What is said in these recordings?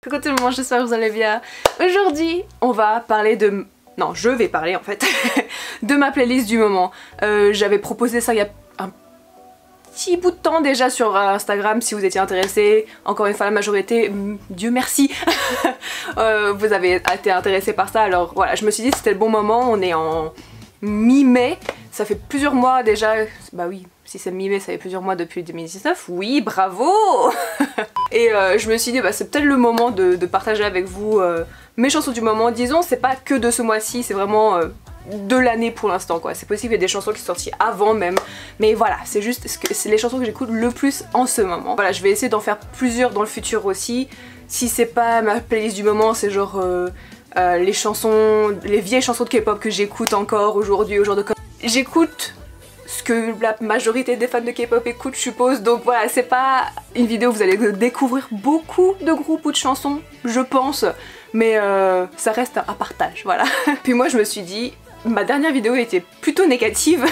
Coucou tout le monde, j'espère que vous allez bien. Aujourd'hui, on va parler de... Non, je vais parler en fait de ma playlist du moment. J'avais proposé ça il y a un petit bout de temps déjà sur Instagram si vous étiez intéressés. Encore une fois, la majorité, Dieu merci, vous avez été intéressés par ça. Alors voilà, je me suis dit que c'était le bon moment. On est en mi-mai, ça fait plusieurs mois déjà. Bah oui, si c'est mi-mai, ça fait plusieurs mois depuis 2019. Oui, bravo. Et je me suis dit, bah, c'est peut-être le moment de partager avec vous mes chansons du moment. Disons, c'est pas que de ce mois-ci, c'est vraiment de l'année pour l'instant, quoi. C'est possible qu'il y ait des chansons qui sont sorties avant même, mais voilà, c'est juste c'est les chansons que j'écoute le plus en ce moment. Voilà, je vais essayer d'en faire plusieurs dans le futur aussi. Si c'est pas ma playlist du moment, c'est genre les chansons, les vieilles chansons de K-pop que j'écoute encore aujourd'hui, au jour de... J'écoute ce que la majorité des fans de K-pop écoutent, je suppose. Donc voilà, c'est pas une vidéo où vous allez découvrir beaucoup de groupes ou de chansons, je pense, mais ça reste un partage, voilà. Puis moi je me suis dit, ma dernière vidéo était plutôt négative.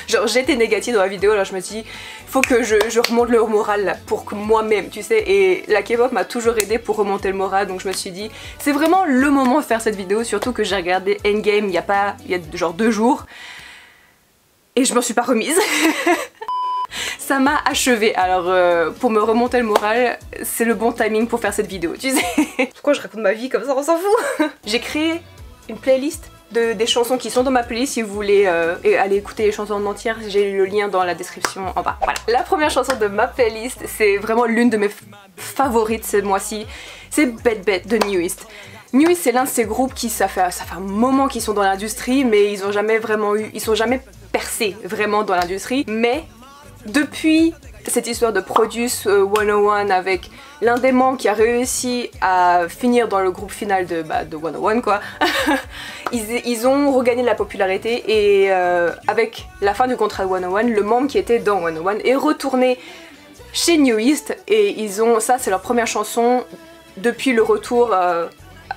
Genre j'étais négative dans la vidéo, alors je me suis dit, faut que je remonte le moral pour que moi-même, tu sais, et la K-pop m'a toujours aidé pour remonter le moral, donc je me suis dit, c'est vraiment le moment de faire cette vidéo, surtout que j'ai regardé Endgame il y a genre 2 jours. Et je m'en suis pas remise. Ça m'a achevée. Alors pour me remonter le moral, c'est le bon timing pour faire cette vidéo, tu sais. Pourquoi je raconte ma vie comme ça, on s'en fout. J'ai créé une playlist des chansons qui sont dans ma playlist. Si vous voulez aller écouter les chansons en entière, j'ai le lien dans la description en bas. Voilà. La première chanson de ma playlist, c'est vraiment l'une de mes favorites ce mois-ci. C'est Bad Bad de NU'EST. NU'EST, c'est l'un de ces groupes qui ça fait un moment qu'ils sont dans l'industrie, mais ils sont jamais percé vraiment dans l'industrie. Mais depuis cette histoire de Produce 101 avec l'un des membres qui a réussi à finir dans le groupe final de 101 quoi, ils ont regagné de la popularité et avec la fin du contrat de 101, le membre qui était dans 101 est retourné chez NU'EST et ça c'est leur première chanson depuis le retour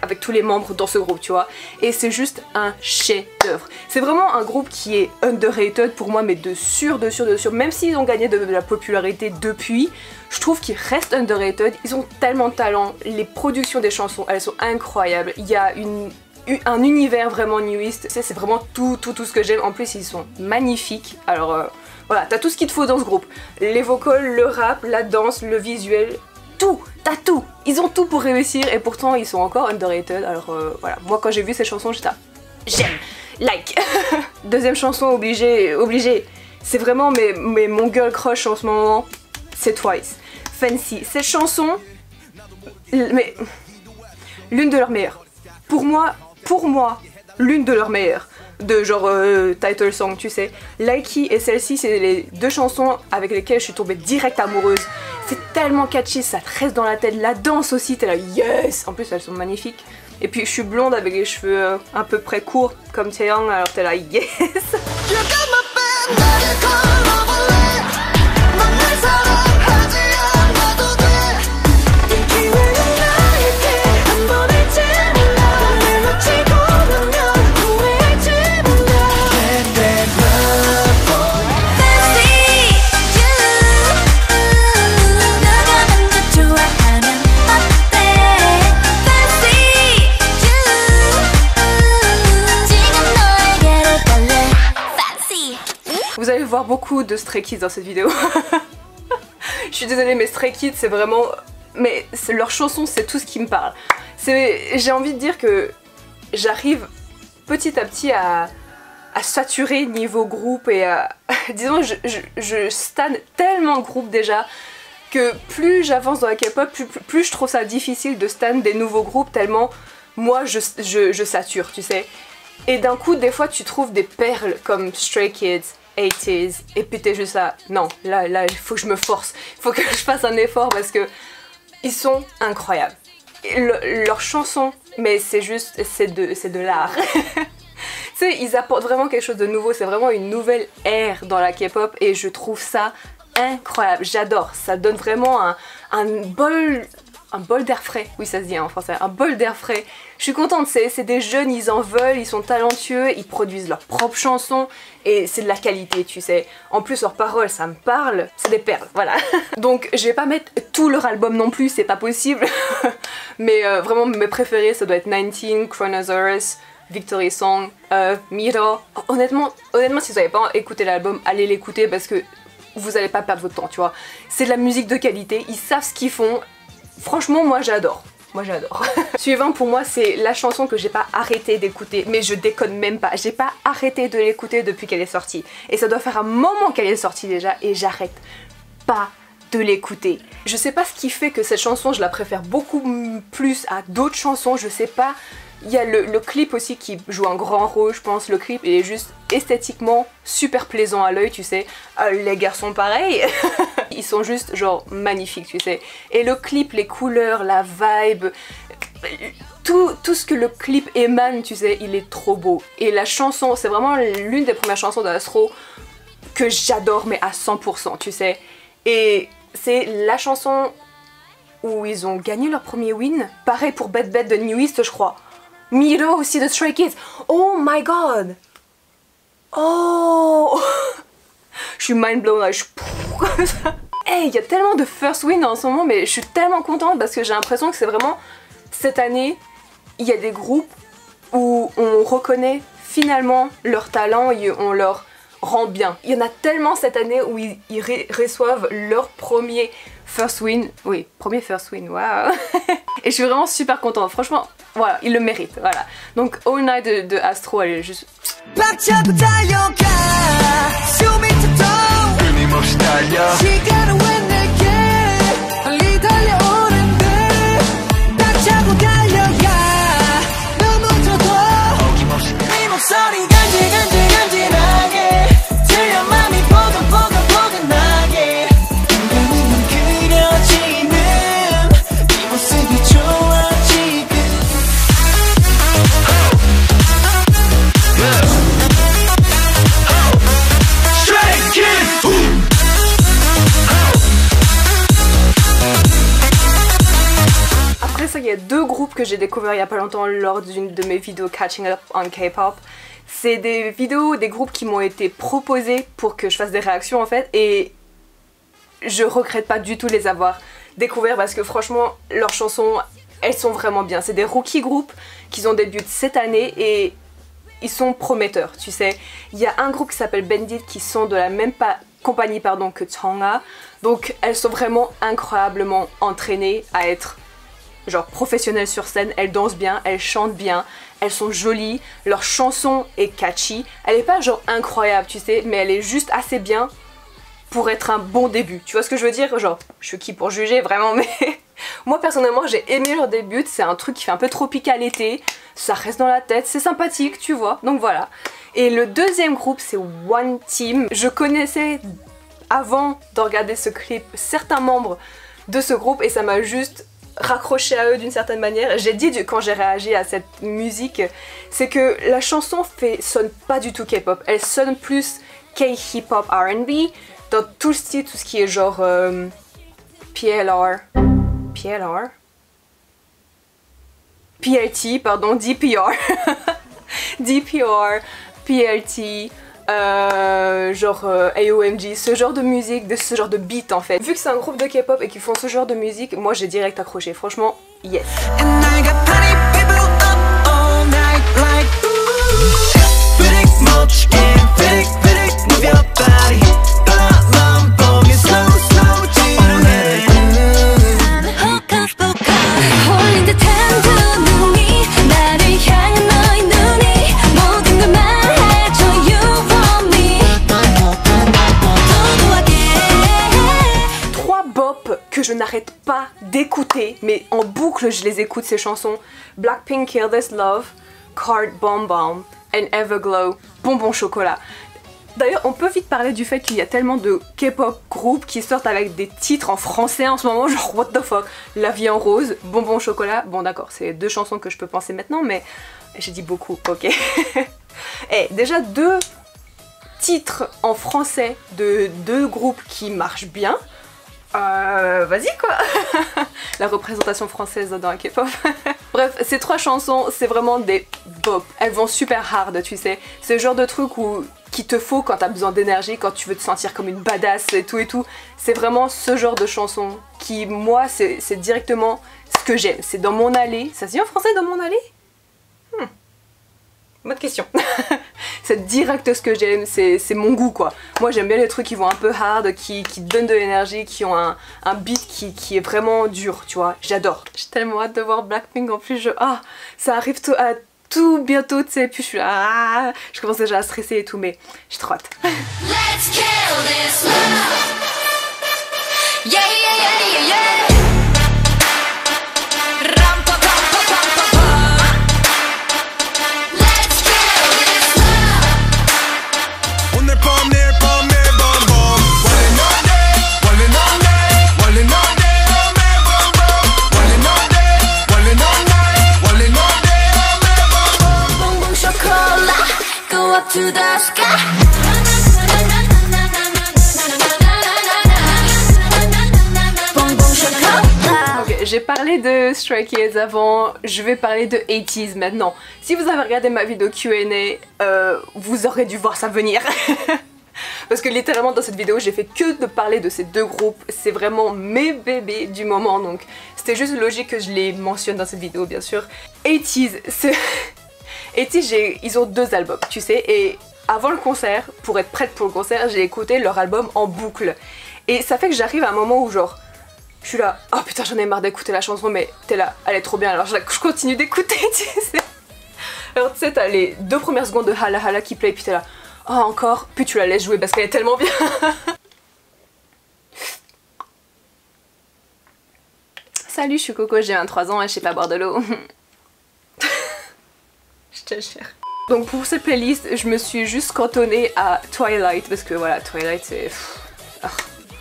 avec tous les membres dans ce groupe, tu vois, et c'est juste un chef-d'œuvre. C'est vraiment un groupe qui est underrated pour moi, mais de sûr, même s'ils ont gagné de la popularité depuis, je trouve qu'ils restent underrated. Ils ont tellement de talent, les productions des chansons, elles sont incroyables, il y a un univers vraiment NU'EST, c'est vraiment tout ce que j'aime. En plus ils sont magnifiques, alors voilà, t'as tout ce qu'il te faut dans ce groupe, les vocals, le rap, la danse, le visuel, t'as tout, ils ont tout pour réussir et pourtant ils sont encore underrated. Alors voilà, moi quand j'ai vu ces chansons j'étais j'aime, like. Deuxième chanson obligée, c'est vraiment mon girl crush en ce moment, c'est Twice, Fancy. Cette chanson, mais l'une de leurs meilleures, pour moi l'une de leurs meilleures, de genre title song, tu sais. Likey et celle-ci, c'est les 2 chansons avec lesquelles je suis tombée direct amoureuse. C'est tellement catchy, ça te reste dans la tête. La danse aussi, t'es là yes. En plus elles sont magnifiques. Et puis je suis blonde avec les cheveux à peu près courts comme Taeyang, alors t'es là yes. Vous allez voir beaucoup de Stray Kids dans cette vidéo. Je suis désolée, mais Stray Kids c'est vraiment... Mais leurs chansons c'est tout ce qui me parle. J'ai envie de dire que j'arrive petit à petit à saturer niveau groupe et à... Disons, je stan tellement de groupes déjà que plus j'avance dans la K-pop, plus je trouve ça difficile de stan des nouveaux groupes tellement moi je sature, tu sais. Et d'un coup, des fois tu trouves des perles comme Stray Kids, 80s, et puis t'es juste là, non, là il faut que je me force, il faut que je fasse un effort parce que ils sont incroyables. Leurs chansons, mais c'est juste, c'est de l'art. Tu sais, ils apportent vraiment quelque chose de nouveau, c'est vraiment une nouvelle ère dans la K-pop et je trouve ça incroyable, j'adore, ça donne vraiment un bol un bol d'air frais. Oui, ça se dit hein, en français, un bol d'air frais. Je suis contente, c'est des jeunes, ils en veulent, ils sont talentueux, ils produisent leurs propres chansons et c'est de la qualité, tu sais. En plus, leurs paroles, ça me parle, c'est des perles, voilà. Donc, je vais pas mettre tout leur album non plus, c'est pas possible. Mais vraiment, mes préférés, ça doit être 19, Chronosaurus, Victory Song, Miro. Honnêtement, si vous n'avez pas écouté l'album, allez l'écouter parce que vous allez pas perdre votre temps, tu vois. C'est de la musique de qualité, ils savent ce qu'ils font. Franchement, moi j'adore. Moi j'adore. Suivant pour moi c'est la chanson que j'ai pas arrêté d'écouter, mais je déconne même pas, j'ai pas arrêté de l'écouter depuis qu'elle est sortie. Et ça doit faire un moment qu'elle est sortie déjà et j'arrête pas de l'écouter. Je sais pas ce qui fait que cette chanson je la préfère beaucoup plus à d'autres chansons, je sais pas. Il y a le clip aussi qui joue un grand rôle, je pense. Le clip il est juste esthétiquement super plaisant à l'œil, tu sais. Les garçons pareil, ils sont juste genre magnifiques, tu sais. Et le clip, les couleurs, la vibe, tout ce que le clip émane, tu sais, il est trop beau. Et la chanson, c'est vraiment l'une des premières chansons d'Astro que j'adore, mais à 100%, tu sais. Et c'est la chanson où ils ont gagné leur premier win. Pareil pour Bad Bad de New East, je crois. Miro aussi de Stray Kids. Oh my god. Oh. Je suis mind blown là, je suis comme ça. Hey, il y a tellement de first win en ce moment, mais je suis tellement contente parce que j'ai l'impression que c'est vraiment cette année, il y a des groupes où on reconnaît finalement leur talent et on leur rend bien. Il y en a tellement cette année où ils reçoivent leur premier first win. Oui, premier first win, waouh. Et je suis vraiment super contente, franchement. Voilà, il le mérite, voilà. Donc All Night de Astro, elle est juste... Il y a deux groupes que j'ai découvert il y a pas longtemps lors d'une de mes vidéos Catching Up on K-pop. C'est des vidéos, des groupes qui m'ont été proposés pour que je fasse des réactions en fait et je regrette pas du tout les avoir découverts parce que franchement leurs chansons elles sont vraiment bien. C'est des rookie groupes qui ont débuté cette année et ils sont prometteurs, tu sais. Il y a un groupe qui s'appelle Bandit qui sont de la même compagnie pardon, que Tonga. Donc elles sont vraiment incroyablement entraînées à être genre professionnelles sur scène, elles dansent bien, elles chantent bien, elles sont jolies, leur chanson est catchy, elle est pas genre incroyable tu sais, mais elle est juste assez bien pour être un bon début, tu vois ce que je veux dire, genre je suis qui pour juger vraiment mais moi personnellement j'ai aimé leur début, c'est un truc qui fait un peu tropical été, ça reste dans la tête, c'est sympathique tu vois, donc voilà. Et le deuxième groupe c'est One Team, je connaissais avant de regarder ce clip certains membres de ce groupe et ça m'a juste raccroché à eux d'une certaine manière. J'ai dit quand j'ai réagi à cette musique, c'est que la chanson sonne pas du tout K-pop, elle sonne plus K-hip-hop R&B, dans tout le style, tout ce qui est genre PLT, pardon, DPR, DPR, PLT, genre AOMG, ce genre de musique, ce genre de beat en fait. Vu que c'est un groupe de K-pop et qu'ils font ce genre de musique, moi j'ai direct accroché, franchement, yes. Que je n'arrête pas d'écouter, mais en boucle je les écoute ces chansons. Blackpink Kill This Love, Card Bomb Bomb, and Everglow, Bonbon Chocolat. D'ailleurs on peut vite parler du fait qu'il y a tellement de K-pop groupes qui sortent avec des titres en français en ce moment, genre what the fuck, La Vie en Rose, Bonbon Chocolat, bon d'accord c'est deux chansons que je peux penser maintenant mais j'ai dit beaucoup, ok. Et déjà deux titres en français de deux groupes qui marchent bien. Vas-y quoi. La représentation française dans la K-pop. Bref, ces 3 chansons, c'est vraiment des bop. Elles vont super hard, tu sais. C'est le genre de truc qu'il te faut quand t'as besoin d'énergie, quand tu veux te sentir comme une badass et tout et tout. C'est vraiment ce genre de chanson qui, moi, c'est directement ce que j'aime. C'est dans mon allée. Ça se dit en français, dans mon allée? Bonne question. C'est direct ce que j'aime, c'est mon goût quoi. Moi j'aime bien les trucs qui vont un peu hard, qui te donnent de l'énergie, qui ont un beat qui est vraiment dur, tu vois. J'adore. J'ai tellement hâte de voir Blackpink en plus. Ça arrive à tout bientôt, tu sais. Puis je suis là, je commence déjà à stresser et tout, mais j'ai trop hâte. Let's kill this love. Yeah, yeah, yeah, yeah. To the sky. Ok, j'ai parlé de Stray Kids avant, je vais parler de 80s maintenant. Si vous avez regardé ma vidéo Q&A, vous aurez dû voir ça venir. Parce que littéralement dans cette vidéo j'ai fait que de parler de ces 2 groupes, c'est vraiment mes bébés du moment, donc c'était juste logique que je les mentionne dans cette vidéo bien sûr. 80s, c'est... Et ils ont 2 albums, tu sais, et avant le concert, pour être prête pour le concert, j'ai écouté leur album en boucle. Et ça fait que j'arrive à un moment où genre, je suis là, oh putain j'en ai marre d'écouter la chanson, mais t'es là, elle est trop bien, alors je continue d'écouter, tu sais. Alors tu sais, t'as les 2 premières secondes de Hala Hala qui play, puis t'es là, oh encore, puis tu la laisses jouer parce qu'elle est tellement bien. Salut, je suis Coco, j'ai 23 ans et je sais pas boire de l'eau. Je te jure. Donc pour cette playlist, je me suis juste cantonnée à Twilight parce que voilà, Twilight c'est...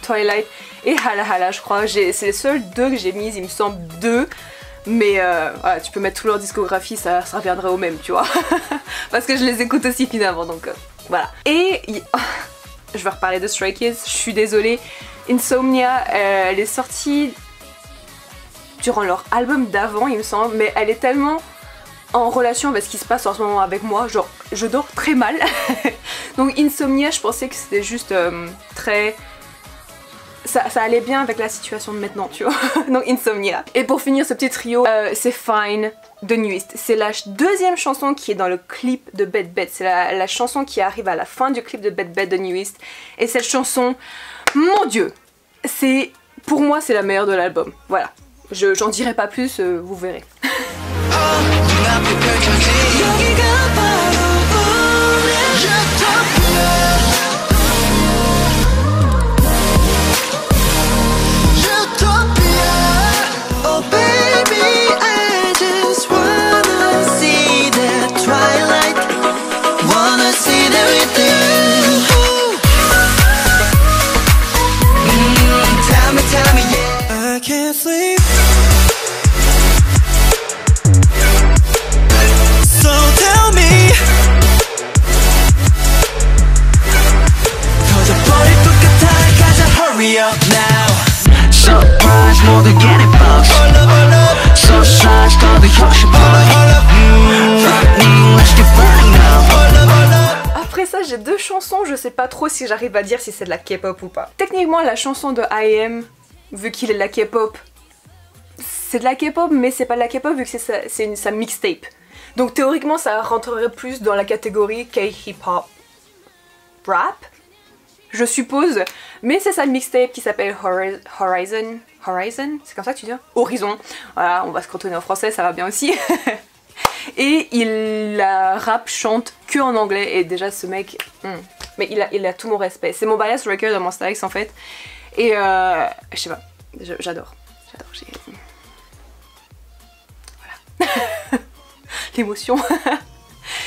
Twilight et Hala Hala je crois. C'est les seuls 2 que j'ai mises, il me semble 2. Mais voilà, tu peux mettre toute leur discographie, ça reviendrait au même, tu vois. Parce que je les écoute aussi finalement, donc voilà. Et je vais reparler de Stray Kids, je suis désolée. Insomnia, elle est sortie durant leur album d'avant il me semble, mais elle est tellement... en relation avec ce qui se passe en ce moment avec moi, genre je dors très mal. Donc Insomnia, je pensais que c'était juste très... Ça allait bien avec la situation de maintenant, tu vois. Donc Insomnia. Et pour finir ce petit trio, c'est Fine de NU'EST. C'est la 2e chanson qui est dans le clip de Bad Bad. C'est la chanson qui arrive à la fin du clip de Bad Bad de NU'EST. Et cette chanson, mon dieu, pour moi c'est la meilleure de l'album. Voilà. J'en dirai pas plus, vous verrez. Après ça, j'ai 2 chansons, je sais pas trop si j'arrive à dire si c'est de la K-pop ou pas. Techniquement, la chanson de I.M, vu qu'il est de la K-pop, c'est de la K-pop, mais c'est pas de la K-pop vu que c'est sa mixtape. Donc théoriquement, ça rentrerait plus dans la catégorie K-hip-hop rap, je suppose. Mais c'est sa mixtape qui s'appelle Horizon. Horizon, c'est comme ça que tu dis? Horizon. Voilà, on va se cantonner en français, ça va bien aussi. Et il la rap, chante que en anglais. Et déjà ce mec, mais il a tout mon respect. C'est mon bias record dans Monsta X en fait. Et je sais pas, j'adore. Voilà. L'émotion.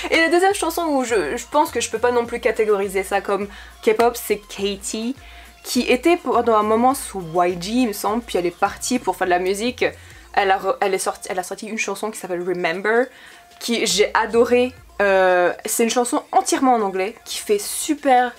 Et la 2e chanson où je pense que je peux pas non plus catégoriser ça comme K-pop, c'est Katy, qui était pendant un moment sous YG il me semble, puis elle est partie pour faire de la musique. Elle a sorti une chanson qui s'appelle Remember, qui j'ai adoré. C'est une chanson entièrement en anglais, qui fait super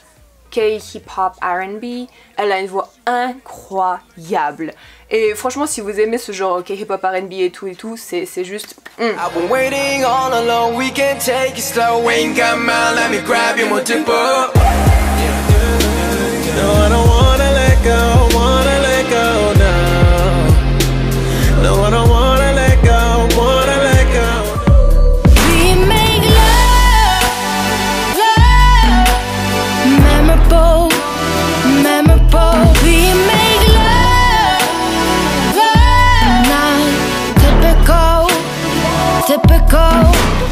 K-hip-hop R&B. Elle a une voix incroyable. Et franchement, si vous aimez ce genre K-hip-hop R&B et tout, c'est juste... I've been waiting all along, we can take it slow. Ain't got mine, let me grab you multiple. No, I don't wanna let go, now. No, I don't wanna let go, We make love, memorable, we make love, not typical.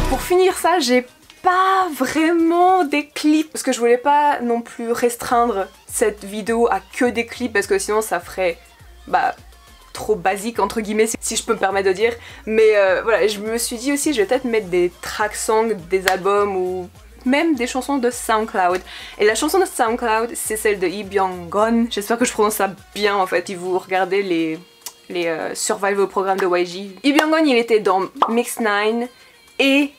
Pour finir ça, j'ai pas vraiment des clips parce que je voulais pas non plus restreindre cette vidéo à que des clips parce que sinon ça ferait trop basique entre guillemets si je peux me permettre de dire, mais voilà, je me suis dit aussi je vais peut-être mettre des track songs des albums ou même des chansons de SoundCloud. Et la chanson de SoundCloud c'est celle de Lee Byung-gun, j'espère que je prononce ça bien en fait si vous regardez les survival programmes de YG. Lee Byung-gun il était dans Mix 9 et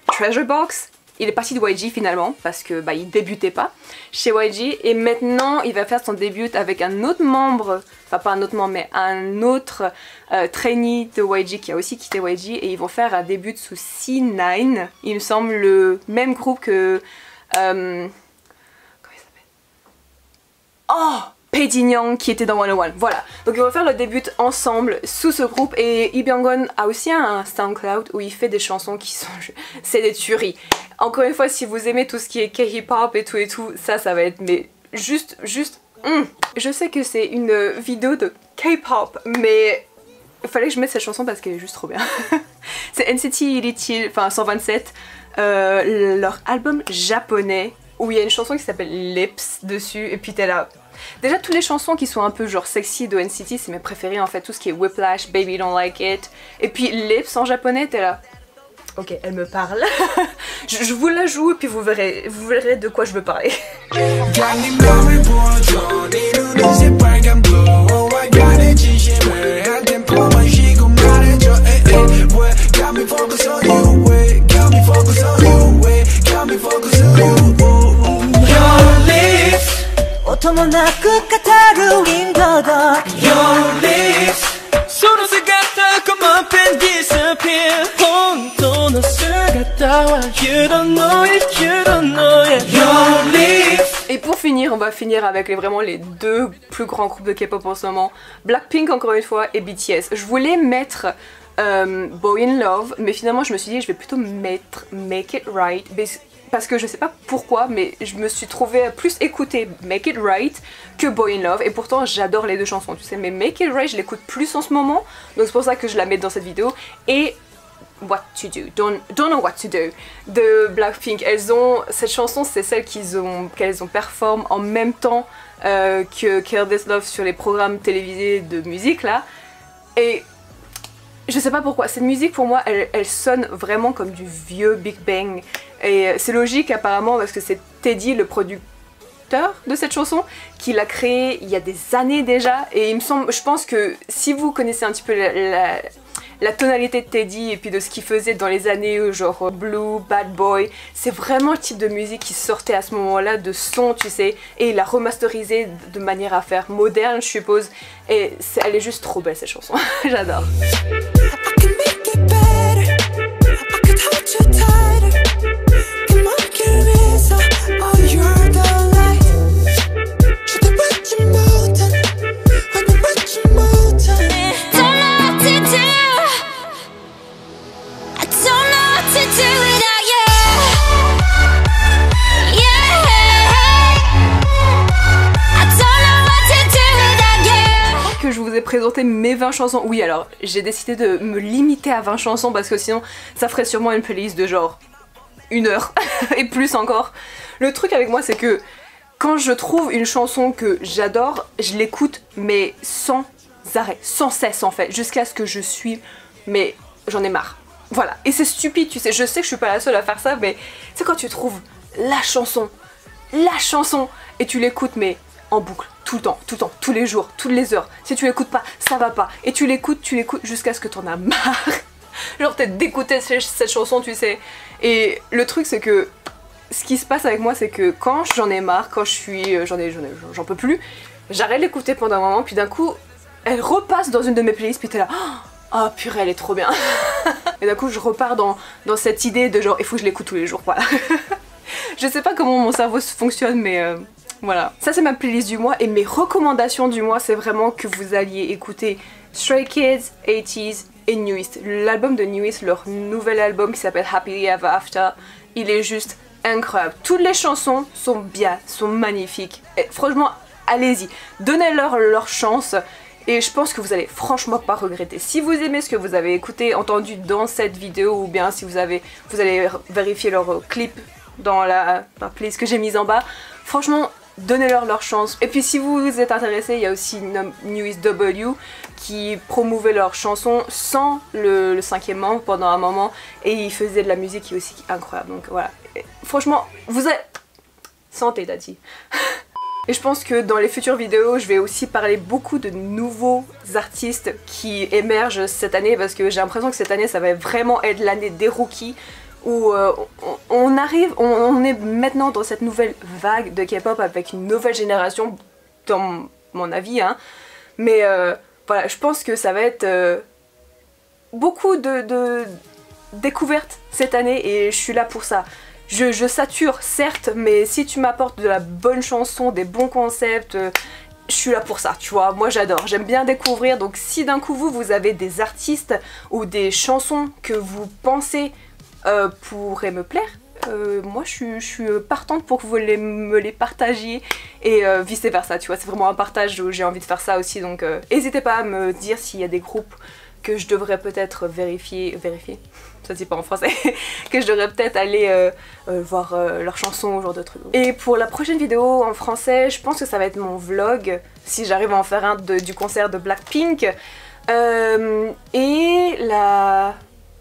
Treasure Box. Il est parti de YG finalement parce que il débutait pas chez YG et maintenant il va faire son début avec un autre membre, enfin pas un autre membre mais un autre trainee de YG qui a aussi quitté YG et ils vont faire un début sous C9, il me semble le même groupe que... comment il s'appelle? Oh, Pedinyan qui était dans 101, voilà. Donc ils vont faire le début ensemble sous ce groupe et Lee Byung-gun a aussi un SoundCloud où il fait des chansons qui sont... c'est des tueries. Encore une fois, si vous aimez tout ce qui est K-hip-hop et tout, ça va être mais juste... Je sais que c'est une vidéo de K-pop, mais il fallait que je mette cette chanson parce qu'elle est juste trop bien. C'est NCT 127, leur album japonais où il y a une chanson qui s'appelle Lips dessus et puis t'es là... Déjà toutes les chansons qui sont un peu genre sexy de NCT c'est mes préférées en fait, tout ce qui est Whiplash, Baby Don't Like It et puis Lips en japonais t'es là ok elle me parle. je vous la joue et puis vous verrez de quoi je veux parler. Your lips, 서로 같아 come up and disappear. 혼돈의 수가다와 you don't know it. Your lips. Et pour finir, on va finir avec vraiment les deux plus grands groupes de K-pop en ce moment, Blackpink encore une fois et BTS. Je voulais mettre Boy in Love, mais finalement je me suis dit je vais plutôt mettre Make It Right. Parce que je sais pas pourquoi, mais je me suis trouvée plus écouter Make It Right que Boy in Love. Et pourtant j'adore les deux chansons, tu sais, mais Make It Right je l'écoute plus en ce moment. Donc c'est pour ça que je la mets dans cette vidéo. Et What to Do, Don't Know What to Do de Blackpink. Cette chanson c'est celle qu'elles ont performé en même temps que Kill This Love sur les programmes télévisés de musique là. Et je sais pas pourquoi, cette musique pour moi elle sonne vraiment comme du vieux Big Bang. Et c'est logique apparemment parce que c'est Teddy le producteur de cette chanson qui l'a créée il y a des années déjà. Et il me semble, je pense que si vous connaissez un petit peu la tonalité de Teddy et puis de ce qu'il faisait dans les années genre Blue, Bad Boy, c'est vraiment le type de musique qui sortait à ce moment-là, de son tu sais, et il l'a remasterisé de manière à faire moderne je suppose, et elle est juste trop belle cette chanson, j'adore. Présenter mes 20 chansons. Oui alors j'ai décidé de me limiter à 20 chansons parce que sinon ça ferait sûrement une playlist de genre 1 heure et plus encore. Le truc avec moi c'est que quand je trouve une chanson que j'adore, je l'écoute mais sans arrêt, sans cesse en fait, jusqu'à ce que je suis, mais j'en ai marre. Voilà, et c'est stupide tu sais, je sais que je suis pas la seule à faire ça, mais c'est quand tu trouves la chanson et tu l'écoutes mais en boucle, tout le temps, tous les jours, toutes les heures. Si tu l'écoutes pas, ça va pas. Et tu l'écoutes jusqu'à ce que t'en as marre. Genre peut-être d'écouter cette chanson, tu sais. Et le truc c'est que ce qui se passe avec moi, c'est que quand j'en ai marre, quand j'en peux plus, j'arrête d'écouter pendant un moment, puis d'un coup, elle repasse dans une de mes playlists, puis t'es là, oh purée, elle est trop bien. Et d'un coup, je repars dans cette idée de genre, il faut que je l'écoute tous les jours, voilà. Je sais pas comment mon cerveau fonctionne, mais voilà. Ça, c'est ma playlist du mois, et mes recommandations du mois, c'est vraiment que vous alliez écouter Stray Kids, 80s et New East. L'album de New East, leur nouvel album qui s'appelle Happily Ever After, il est juste incroyable. Toutes les chansons sont bien, sont magnifiques. Et franchement, allez-y, donnez-leur leur chance. Et je pense que vous allez franchement pas regretter. Si vous aimez ce que vous avez écouté, entendu dans cette vidéo, ou bien si vous allez vérifier leur clip dans la playlist que j'ai mise en bas, franchement, donnez-leur leur chance. Et puis si vous êtes intéressé, il y a aussi New East W qui promouvait leurs chansons sans le cinquième membre pendant un moment, et ils faisaient de la musique qui est aussi incroyable. Donc voilà, et franchement, vous êtes... Santé, Daddy. Et je pense que dans les futures vidéos, je vais aussi parler beaucoup de nouveaux artistes qui émergent cette année, parce que j'ai l'impression que cette année, ça va vraiment être l'année des rookies, où on est maintenant dans cette nouvelle vague de K-pop avec une nouvelle génération, dans mon avis, hein. Mais voilà, je pense que ça va être beaucoup de découvertes cette année, et je suis là pour ça. Je sature, certes, mais si tu m'apportes de la bonne chanson, des bons concepts, je suis là pour ça, tu vois. Moi j'adore, j'aime bien découvrir, donc si d'un coup vous avez des artistes ou des chansons que vous pensez pourraient me plaire, moi je suis partante pour que vous me les partagiez, et vice versa, tu vois. C'est vraiment un partage où j'ai envie de faire ça aussi, donc n'hésitez pas à me dire s'il y a des groupes que je devrais peut-être vérifier, ça se dit pas en français, que je devrais peut-être aller voir leurs chansons, ce genre de trucs. Et pour la prochaine vidéo en français, je pense que ça va être mon vlog, si j'arrive à en faire un du concert de Blackpink. Et la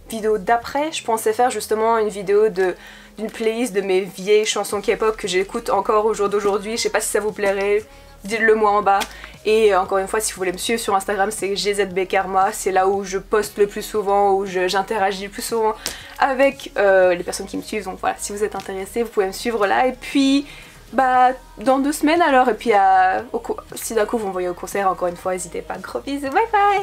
vidéo d'après, je pensais faire justement une vidéo d'une playlist de mes vieilles chansons K-pop que j'écoute encore au jour d'aujourd'hui. Je sais pas si ça vous plairait, dites-le moi en bas. Et encore une fois, si vous voulez me suivre sur Instagram, c'est GZB Karma, c'est là où je poste le plus souvent, où j'interagis le plus souvent avec les personnes qui me suivent. Donc voilà, si vous êtes intéressés, vous pouvez me suivre là. Et puis, bah, dans 2 semaines alors, et puis si d'un coup vous me voyez au concert, encore une fois, n'hésitez pas. Gros bisous, bye bye!